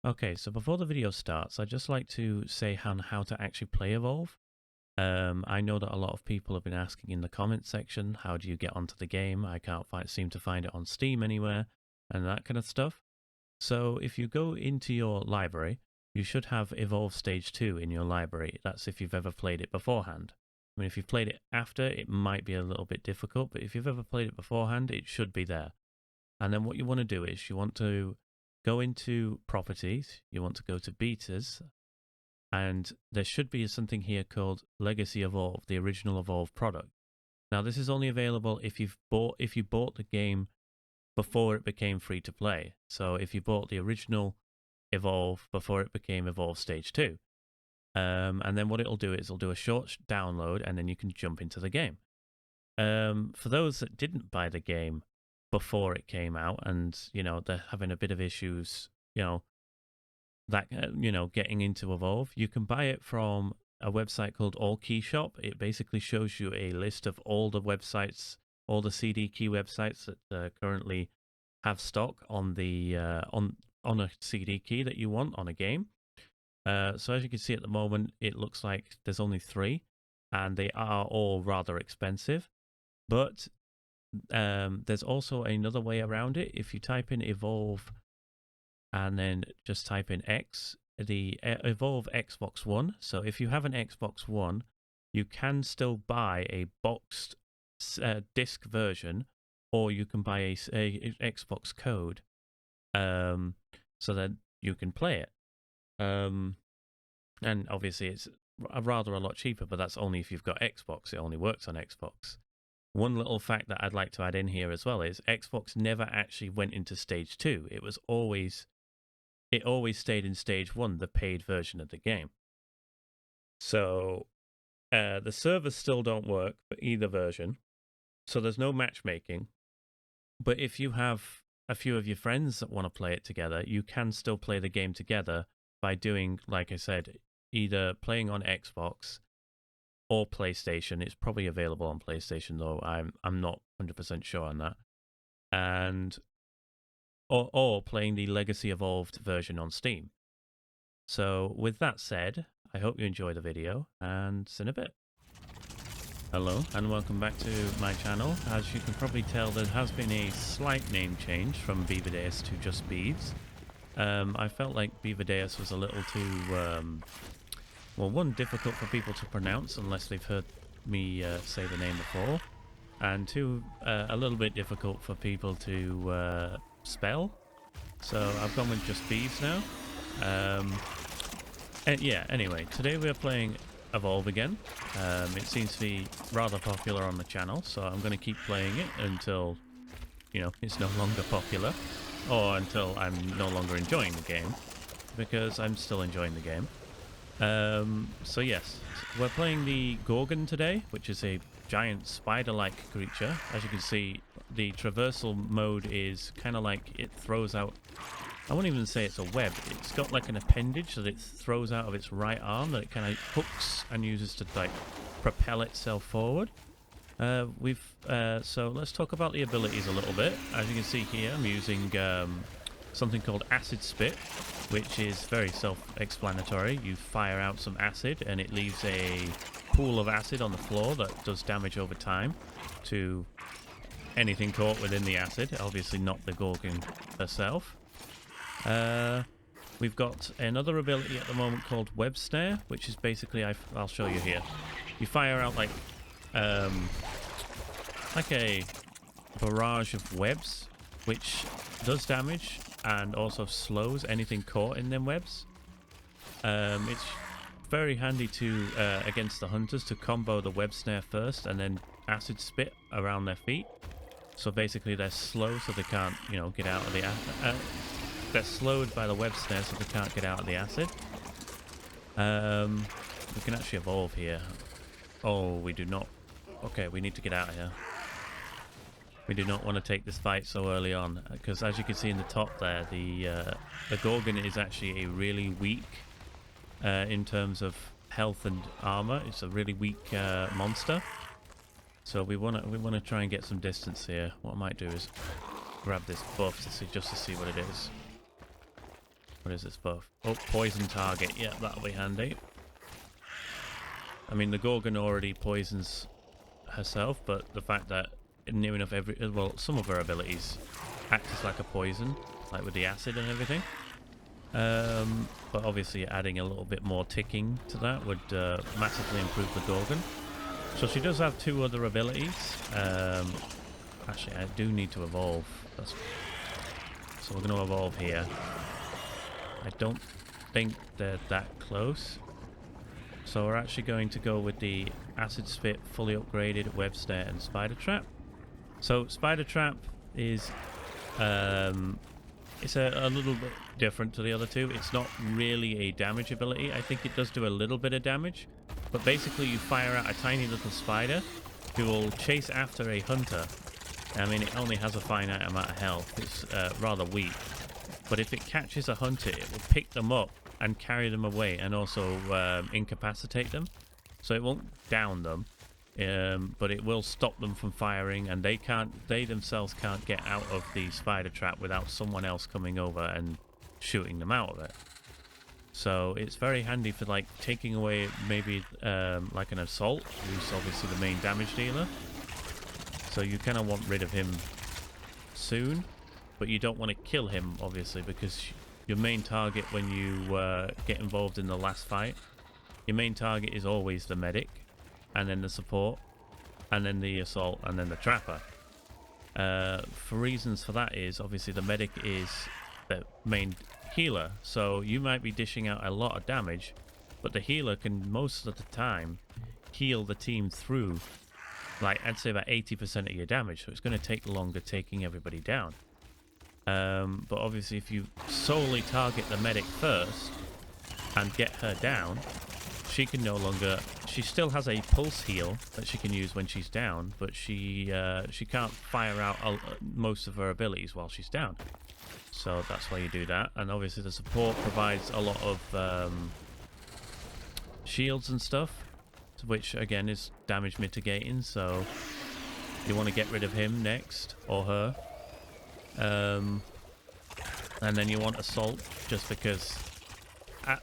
Okay, so before the video starts, I'd just like to say how to actually play Evolve. I know that a lot of people have been asking in the comments section, how do you get onto the game? I can't seem to find it on Steam anywhere, and that kind of stuff. So if you go into your library, you should have Evolve Stage 2 in your library. That's if you've ever played it beforehand. I mean, if you've played it after, it might be a little bit difficult, but if you've ever played it beforehand, it should be there. And then what you want to do is you want to go into properties, you want to go to betas, and there should be something here called Legacy Evolve, the original Evolve product. Now this is only available if you bought the game before it became free to play. So if you bought the original Evolve before it became Evolve Stage 2. And then what it'll do is it'll do a short download and then you can jump into the game. For those that didn't buy the game before it came out and, they're having a bit of issues, getting into Evolve, you can buy it from a website called All Key Shop. It basically shows you a list of all the websites, all the CD key websites that currently have stock on the on a CD key that you want on a game. So as you can see at the moment, it looks like there's only 3, and they are all rather expensive. But there's also another way around it. If you type in Evolve and then just type in X, the Evolve Xbox One. So if you have an Xbox One, you can still buy a boxed disc version, or you can buy a Xbox code, so that you can play it. And obviously it's rather a lot cheaper, but that's only if you've got Xbox. It only works on Xbox. One little fact that I'd like to add in here as well is Xbox never actually went into Stage 2. It always stayed in Stage 1, the paid version of the game. So the servers still don't work for either version. So there's no matchmaking. But if you have a few of your friends that want to play it together, you can still play the game together by doing, like I said, either playing on Xbox or PlayStation. It's probably available on PlayStation, though I'm not 100% sure on that. And or playing the Legacy Evolved version on Steam. So with that said, I hope you enjoy the video, and see you in a bit. Hello and welcome back to my channel. As you can probably tell, there has been a slight name change from Beaverdeus to just Beavs. I felt like Beaverdeus was a little too, well, one, difficult for people to pronounce unless they've heard me say the name before, and two, a little bit difficult for people to spell. So I've gone with just Beavs now. And yeah, anyway, today we're playing Evolve again. It seems to be rather popular on the channel, so I'm going to keep playing it until, it's no longer popular, or until I'm no longer enjoying the game, because I'm still enjoying the game. So yes, we're playing the Gorgon today, which is a giant spider-like creature. As you can see, the traversal mode is kind of like it throws out, I won't even say it's a web. It's got like an appendage that it throws out of its right arm that it kind of hooks and uses to like propel itself forward. So let's talk about the abilities a little bit. As you can see here, I'm using something called Acid Spit, which is very self-explanatory. You fire out some acid and it leaves a pool of acid on the floor that does damage over time to anything caught within the acid, obviously not the Gorgon herself. We've got another ability at the moment called Web Snare, which is basically, I'll show you here. You fire out like a barrage of webs, which does damage and also slows anything caught in them webs. It's very handy to against the hunters to combo the Web Snare first and then Acid Spit around their feet. So basically they're slow, so they can't, get out of the they're slowed by the Web Snare, so they can't get out of the acid. We can actually evolve here. Oh, we do not. Okay, we need to get out of here. We do not want to take this fight so early on, because as you can see in the top there, the Gorgon is actually a really weak, in terms of health and armor. It's a really weak monster. So we want to try and get some distance here. What I might do is grab this buff just to see what it is. What is this buff? Oh, poison target. Yeah, that'll be handy. I mean, the Gorgon already poisons herself, but the fact that near enough well, some of her abilities act as like a poison, like with the acid and everything. But obviously adding a little bit more ticking to that would massively improve the Gorgon. So she does have 2 other abilities. Actually, I do need to evolve. So we're going to evolve here. I don't think they're that close. So we're actually going to go with the Acid Spit, fully upgraded, Web Snare, and Spider Trap. So Spider Trap is it's a little bit different to the other 2. It's not really a damage ability. I think it does do a little bit of damage, but basically you fire out a tiny little spider who will chase after a hunter. I mean, it only has a finite amount of health. It's rather weak, but if it catches a hunter, it will pick them up and carry them away, and also incapacitate them. So it won't down them, but it will stop them from firing, and they themselves can't get out of the spider trap without someone else coming over and shooting them out of it. So it's very handy for like taking away maybe like an assault, who's obviously the main damage dealer. So you kind of want rid of him soon, but you don't want to kill him obviously, because your main target when you get involved in the last fight, your main target is always the medic, and then the support, and then the assault, and then the trapper. For reasons for that is, obviously the medic is the main healer, so you might be dishing out a lot of damage, but the healer can most of the time heal the team through, like I'd say about 80% of your damage, so it's going to take longer taking everybody down. But obviously if you solely target the medic first and get her down, she can no longer... She still has a pulse heal that she can use when she's down, but she can't fire out most of her abilities while she's down. So that's why you do that. And obviously the support provides a lot of shields and stuff, which again is damage mitigating, so you want to get rid of him next, or her. And then you want assault, just because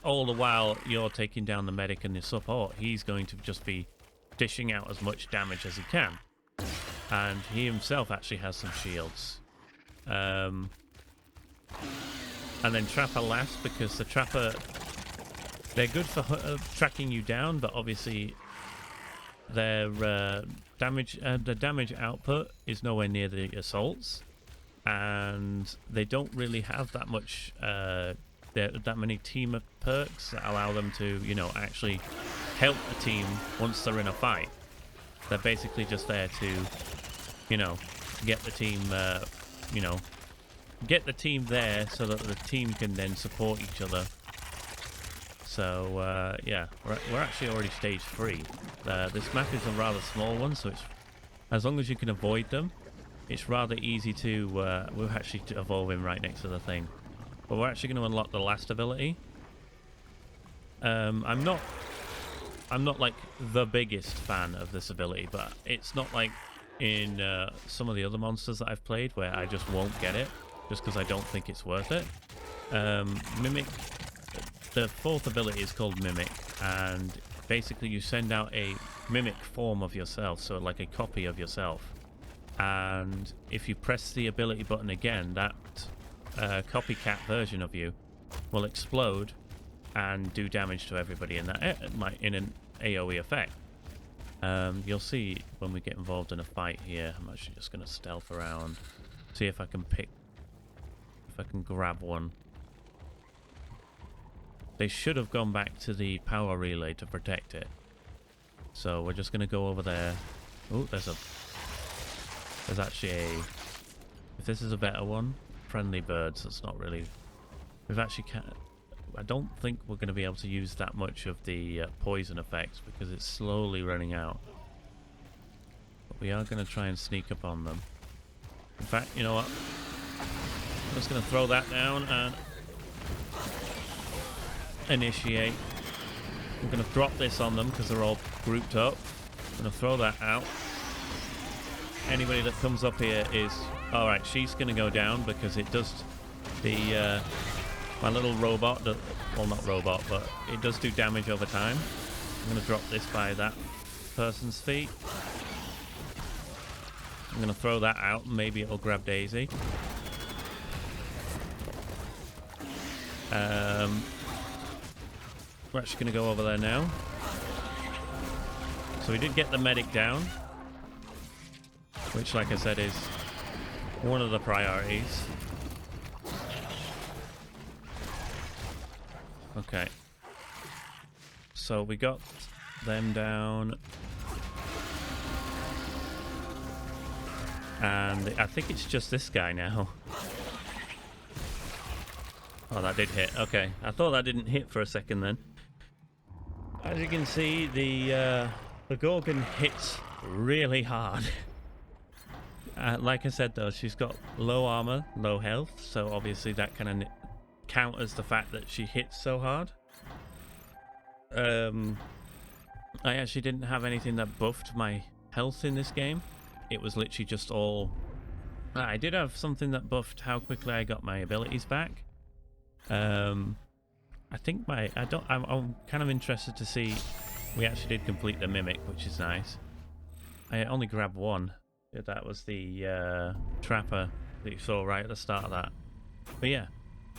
all the while you're taking down the medic and the support, he's going to just be dishing out as much damage as he can. And he himself actually has some shields. And then Trapper last, because the Trapper, they're good for tracking you down, but obviously their the damage output is nowhere near the assaults, and they don't really have that much that many team perks that allow them to, you know, actually help the team once they're in a fight. They're basically just there to, you know, get the team get the team there so that the team can then support each other. So yeah, we're actually already stage 3. This map is a rather small one, so it's, as long as you can avoid them, it's rather easy to we're actually evolving right next to the thing. But we're actually going to unlock the last ability. I'm not like the biggest fan of this ability, but it's not like in some of the other monsters that I've played where I just won't get it just because I don't think it's worth it. Mimic, the 4th ability is called Mimic, and basically you send out a mimic form of yourself, so like a copy of yourself, and if you press the ability button again, that copycat version of you will explode and do damage to everybody in that in an AoE effect. You'll see when we get involved in a fight here. I'm actually just going to stealth around, see if I can grab one. They should have gone back to the power relay to protect it, so we're just going to go over there. Oh, there's actually a, if this is a better one, friendly birds. That's not really, we've actually I don't think we're going to be able to use that much of the poison effects because it's slowly running out, but we are going to try and sneak up on them. In fact, you know what, I'm just going to throw that down and initiate. I'm going to drop this on them because they're all grouped up. I'm going to throw that out. Anybody that comes up here is... Alright, she's going to go down because it does the... My little robot, well, not robot, but it does do damage over time. I'm going to drop this by that person's feet. I'm going to throw that out, and maybe it'll grab Daisy. We're actually going to go over there now. So we did get the medic down, which, like I said, is one of the priorities. Okay. So we got them down. And I think it's just this guy now. Oh, that did hit. Okay. I thought that didn't hit for a second then. As you can see, the Gorgon hits really hard. Like I said, though, she's got low armor, low health, so obviously that kind of counters the fact that she hits so hard. I actually didn't have anything that buffed my health in this game. It was literally just all... I did have something that buffed how quickly I got my abilities back. I think I'm kind of interested to see. We actually did complete the mimic, which is nice. I only grabbed one. That was the trapper that you saw right at the start of that. But yeah,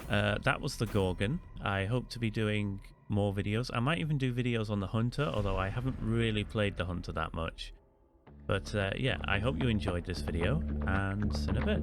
that was the Gorgon. I hope to be doing more videos. I might even do videos on the Hunter, although I haven't really played the Hunter that much. But yeah, I hope you enjoyed this video, and see you in a bit.